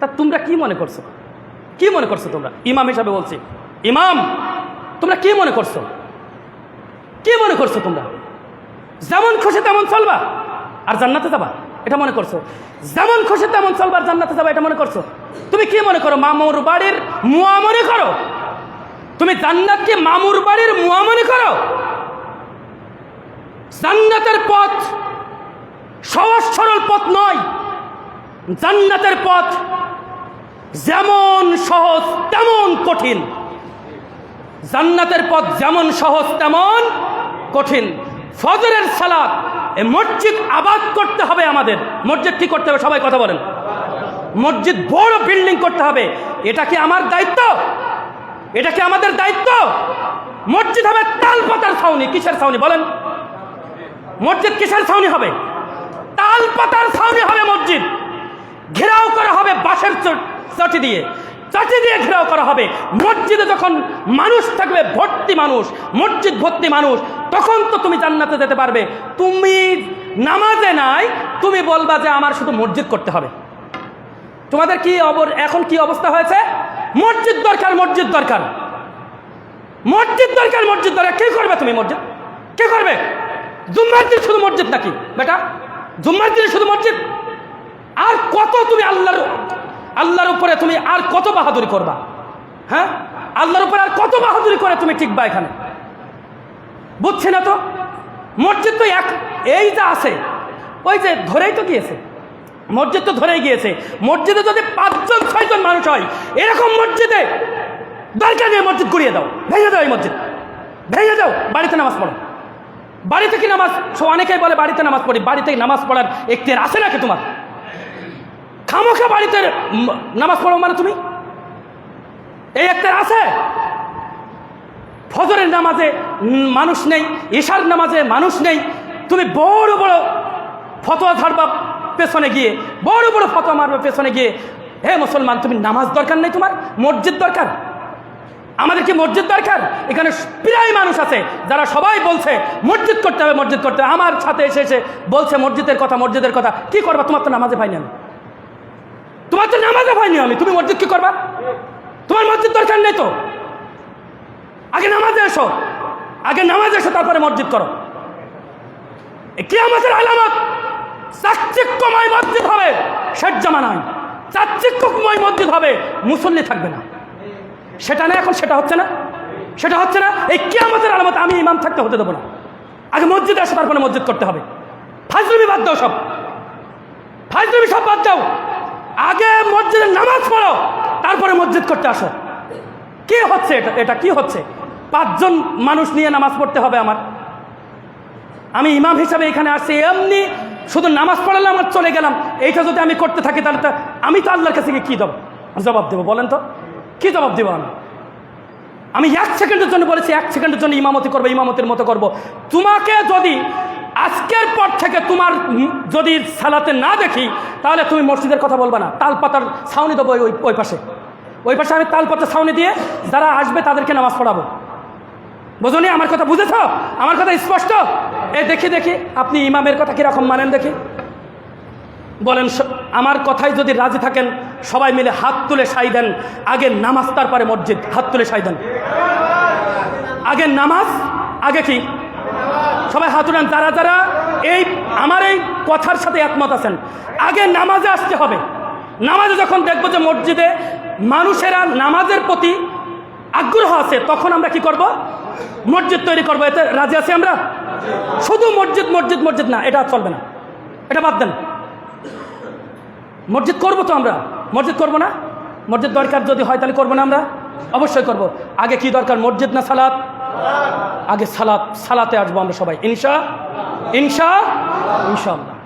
তা তোমরা কি মনে করছো? কি মনে করছো তোমরা? ইমাম হিসাবে বলছি, ইমাম তোমরা কি মনে করছো? কি মনে করছো তোমরা? যেমন খুশি তেমন চলবা আর জান্নাতে যাবা এটা মনে করছো? যেমন খুশি তেমন চলবা আর জান্নাতে যাবা এটা মনে করছো? তুমি কি মনে করো? মামুর বাড়ির মুয়া মনে করো? তুমি জান্নাতকে মামুর বাড়ির মুয়া মনে করো? জান্নাতের পথ সহজ সরল পথ নয়। জান্নাতের পথ যেমন সহজ তেমন কঠিন। জান্নাতের পথ যেমন সহজ তেমন কঠিন। ফজরের সালাত এই মসজিদ আবাদ করতে হবে আমাদের। মসজিদ কি করতে হবে? সবাই কথা বলেন। মসজিদ বড় বিল্ডিং করতে হবে। এটা কি আমার দায়িত্ব? এটা কি আমাদের দায়িত্ব? মসজিদ হবে তাল পাতার ছাউনি। কিসের ছাউনি বলেন? মসজিদ কিসের ছাউনি হবে? তাল পাতার ছাউনি হবে মসজিদ। ঘেরাও করা হবে বাঁশের চাটি দিয়ে, চাটি দিয়ে ঘেরাও করা হবে। মসজিদে যখন মানুষ থাকবে, ভর্তি মানুষ, মসজিদ ভর্তি মানুষ, তখন তো তুমি জান্নাতে যেতে পারবে। তুমি নামাজে নাই, তুমি বলবা যে আমার শুধু মসজিদ করতে হবে। তোমাদের কি এখন কি অবস্থা হয়েছে? মসজিদ দরকার, মসজিদ দরকার, মসজিদ দরকার, মসজিদ দরকার। কে করবে তুমি মসজিদ? কে করবে? জুম্মার দিন শুধু মসজিদ নাকি বেটা? জুম্মার দিনে শুধু মসজিদ? আর কত তুমি আল্লাহর উপরে তুমি আর কত বাহাদুরি করবা? হ্যাঁ, আল্লাহর উপরে আর কত বাহাদুরি করে তুমি টিকবা এখানে? বুঝছি না তো। মসজিদ তো এই যা আছে, ওই যে ধরেই তো গিয়েছে, মসজিদ তো ধরেই গিয়েছে। মসজিদে যদি 5জন 6জন মানুষ হয়, এরকম মসজিদে দরকার নেই মসজিদ গুড়িয়ে দাও, ভেঙে দাও। এই মসজিদ ভেঙে দাও, বাড়িতে নামাজ পড়ো। বাড়িতে কি নামাজ? অনেকেই বলে বাড়িতে নামাজ পড়ি। বাড়িতে নামাজ পড়ার এখতিয়ার আছে নাকি তোমার? খামোখা বাড়িতে নামাজ পড়ো মানে তুমি এই এখতিয়ার আছে? ফজরের নামাজে মানুষ নেই, ঈশার নামাজে মানুষ নেই, তুমি বড় বড় ফতোয়া ঝাড়বা পেছনে গিয়ে, বড় বড় ফতোয়া মারবে পেছনে গিয়ে। হে মুসলমান, তুমি নামাজ দরকার নেই, তোমার মসজিদ দরকার। আমাদের কি মসজিদ দরকার? এখানে প্রায় মানুষ আছে যারা সবাই বলছে মসজিদ করতে হবে, মসজিদ করতে হবে। আমার সাথে এসে এসে বলছে মসজিদের কথা, মসজিদের কথা। কি করবা? তোমার তো নামাজে পাইনি আমি, তোমার তো নামাজে পাইনি আমি, তুমি মসজিদ কি করবা? তোমার মসজিদ দরকার নেই তো। আগে নামাজে এসো, আগে নামাজে এসো, তারপরে মসজিদ করো। কিয়ামতের আলামত চাকচিক্যময় মসজিদ হবে। শেষ জামানায় চাকচিক্যময় মসজিদ হবে, মুসল্লি থাকবে না। সেটা না, এখন সেটা হচ্ছে না, সেটা হচ্ছে না। এই কিয়ামতের আলামত আমি ইমাম থাকতে হতে দেবো না। আগে মসজিদে আসো, তারপরে মসজিদ করতে হবে। ফাজলামি বাদ দাও, সব ফাজলামি সব বাদ দাও। আগে মসজিদে নামাজ পড়ো, তারপরে মসজিদ করতে আসো। কি হচ্ছে এটা? এটা কি হচ্ছে? 5জন মানুষ নিয়ে নামাজ পড়তে হবে আমার। আমি ইমাম হিসাবে এখানে আসছি, এমনি শুধু নামাজ পড়ালাম আর চলে গেলাম। এইটা যদি আমি করতে থাকি, তাহলে তো আমি তো আল্লাহর কাছে কি জবাব দেবো বলেন তো? কি জবাব দেবো আমি 1 সেকেন্ডের জন্য বলেছি, 1 সেকেন্ডের জন্য ইমামতি করবো, ইমামতির মতো করব। তোমাকে যদি আজকের পর থেকে তোমার যদি সালাতে না দেখি, তাহলে তুমি মসজিদের কথা বলবা না। তালপাতার ছাউনি দেবো ওই পাশে, ওই পাশে আমি তালপাতার ছাউনি দিয়ে যারা আসবে তাদেরকে নামাজ পড়াবো। বোঝনি? আমার কথা বুঝেছ? আমার কথা স্পষ্ট? এই দেখি দেখি আপনি ইমামের কথা কিরকম মানেন দেখি, বলেন। আমার কথায় যদি রাজি থাকেন সবাই মিলে হাত তুলে সাই দেন। আগে নামাজ, তারপরে মসজিদ। হাত তুলে সাই দেন। আগে নামাজ, আগে কি? সবাই হাত উঠান যারা যারা এই আমার এই কথার সাথে একমত আছেন। আগে নামাজে আসতে হবে। নামাজে যখন দেখবো যে মসজিদে মানুষেরা নামাজের প্রতি আগ্রহ আছে, তখন আমরা কি করব? মসজিদ তৈরি করবো। এতে রাজি আছি আমরা? শুধু মসজিদ মসজিদ মসজিদ না, এটা চলবে না, এটা বাদ দেন। মসজিদ করবো তো আমরা, মসজিদ করবো না? মসজিদ দরকার যদি হয় তাহলে করবো না আমরা? অবশ্যই করব। আগে কি দরকার, মসজিদ না সালাত? আগে সালাত, সালাতে আসবো আমরা সবাই ইনশাআল্লাহ।